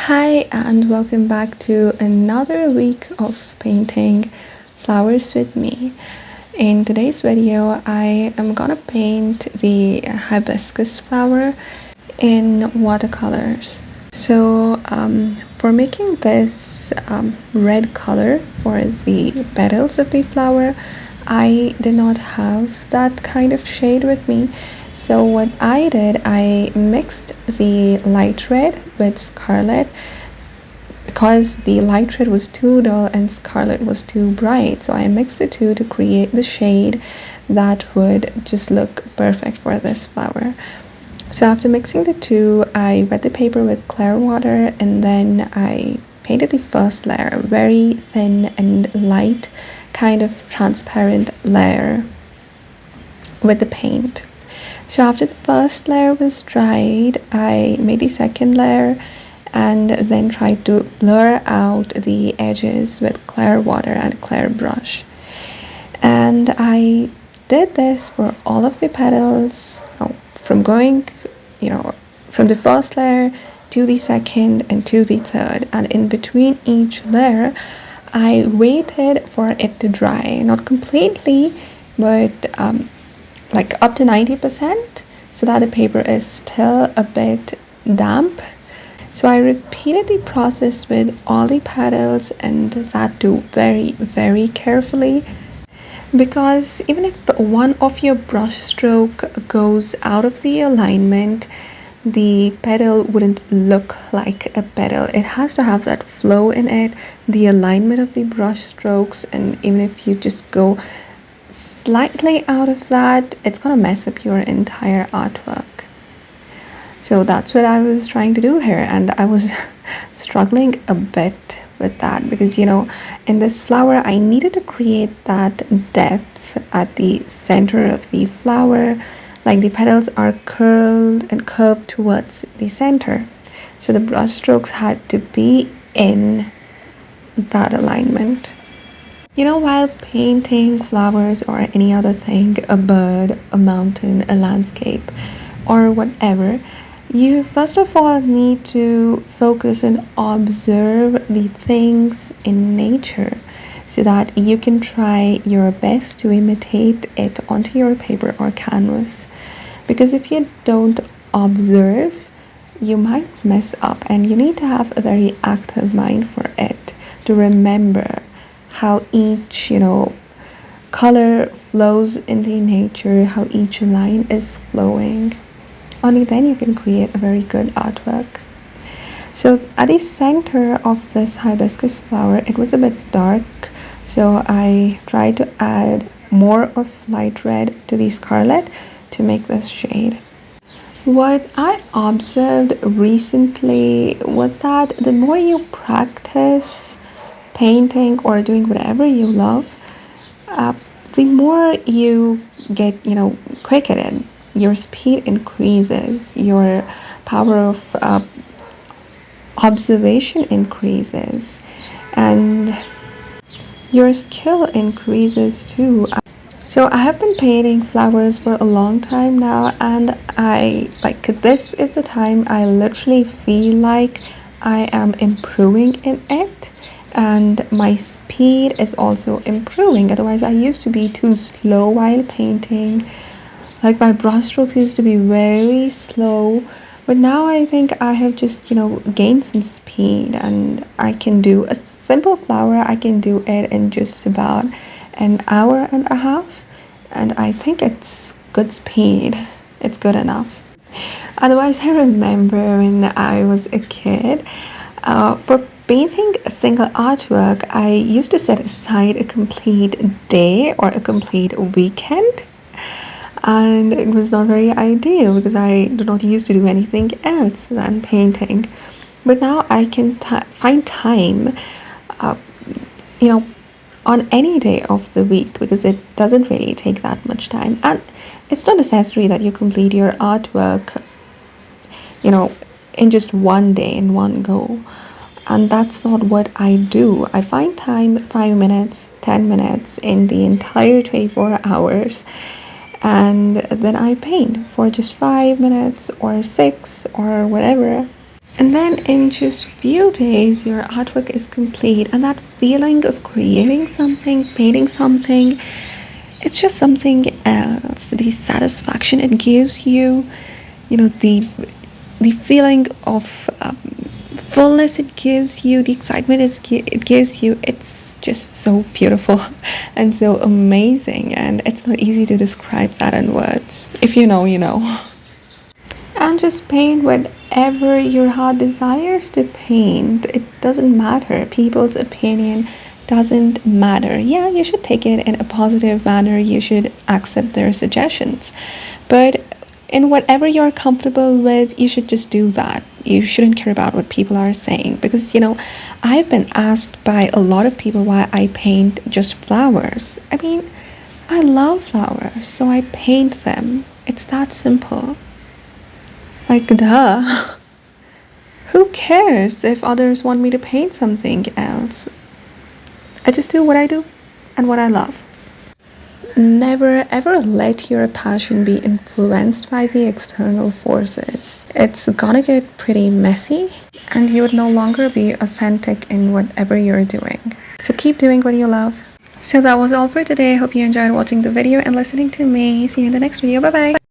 Hi, and welcome back to another week of painting flowers with me. In today's video, I am gonna paint the hibiscus flower in watercolors. For making this red color for the petals of the flower, I did not have that kind of shade with me. So what I did, I mixed the light red with scarlet because the light red was too dull and scarlet was too bright. So I mixed the two to create the shade that would just look perfect for this flower. So after mixing the two, I wet the paper with clear water and then I painted the first layer, very thin and light, kind of transparent layer with the paint. So after the first layer was dried, I made the second layer and then tried to blur out the edges with clear water and a clear brush. And I did this for all of the petals, from going, from the first layer to the second and to the third. And in between each layer, I waited for it to dry, not completely, but like up to 90%, so that the paper is still a bit damp. So I repeated the process with all the petals, and that too very, very carefully, because even if one of your brush stroke goes out of the alignment, the petal wouldn't look like a petal. It has to have that flow in it, the alignment of the brush strokes, and even if you just go slightly out of that, it's gonna mess up your entire artwork. So that's what I was trying to do here, and I was struggling a bit with that because in this flower I needed to create that depth at the center of the flower, like the petals are curled and curved towards the center, so the brush strokes had to be in that alignment. While painting flowers or any other thing, a bird, a mountain, a landscape, or whatever, you first of all need to focus and observe the things in nature so that you can try your best to imitate it onto your paper or canvas. Because if you don't observe, you might mess up, and you need to have a very active mind for it to remember how each color flows in the nature, how each line is flowing. Only then you can create a very good artwork. So at the center of this hibiscus flower, it was a bit dark, so I tried to add more of light red to the scarlet to make this shade. What I observed recently was that the more you practice painting or doing whatever you love, the more you get quick at it. Your speed increases, your power of observation increases, and your skill increases too. So I have been painting flowers for a long time now, and this is the time I literally feel like I am improving in it, and my speed is also improving. Otherwise I used to be too slow while painting. Like my brush strokes used to be very slow, but now I think I have just gained some speed, and I can do a simple flower. I can do it in just about an hour and a half, and I think it's good speed. It's good enough. Otherwise, I remember when I was a kid, for painting a single artwork, I used to set aside a complete day or a complete weekend, and it was not very ideal because I do not used to do anything else than painting. But now I can find time, on any day of the week, because it doesn't really take that much time, and it's not necessary that you complete your artwork in just one day, in one go. And that's not what I do. I find time, 5 minutes, 10 minutes in the entire 24 hours, and then I paint for just 5 minutes or 6 or whatever. And then in just few days, your artwork is complete, and that feeling of creating something, painting something, it's just something else. The satisfaction it gives you, the feeling of fullness it gives you, the excitement it gives you, it's just so beautiful and so amazing, and it's not easy to describe that in words. If you know, you know. And just paint whatever your heart desires to paint. It doesn't matter. People's opinion doesn't matter. Yeah, you should take it in a positive manner. You should accept their suggestions. But in whatever you're comfortable with, you should just do that. You shouldn't care about what people are saying. Because, I've been asked by a lot of people why I paint just flowers. I mean, I love flowers, so I paint them. It's that simple. Like, duh. Who cares if others want me to paint something else? I just do what I do and what I love. Never ever let your passion be influenced by the external forces. It's gonna get pretty messy, and you would no longer be authentic in whatever you're doing. So keep doing what you love. So that was all for today. I hope you enjoyed watching the video and listening to me. See you in the next video. Bye bye.